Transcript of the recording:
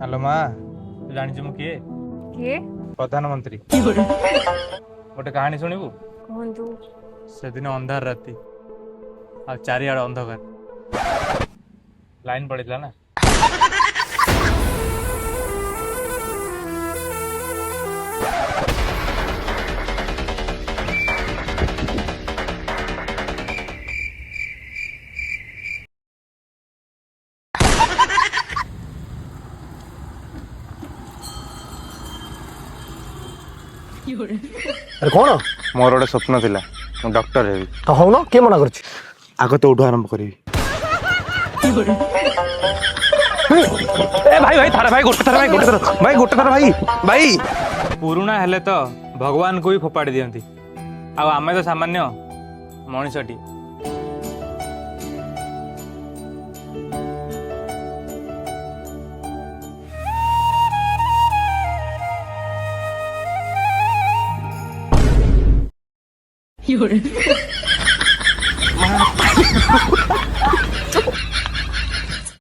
Hello माँ तू जानी मु किए किए प्रधानमंत्री गोटे कहानी शुणु कहतु। से दिन अंधार राति आ चारिआड अंधकार लाइन पड़ेगा ना। अरे कौन मोर गोटे स्वप्न थिला मु डॉक्टर हेबी तो हून किए मना कर आग तो उठू आरंभ करी। ए भाई भाई थारा भाई गोटे थर भाई गोटे थर भाई गोटे थर भाई भाई पुरुणा हेले तो भगवान को भी फोपाड़ी दियंती आमे तो सामान्य मनीषटी।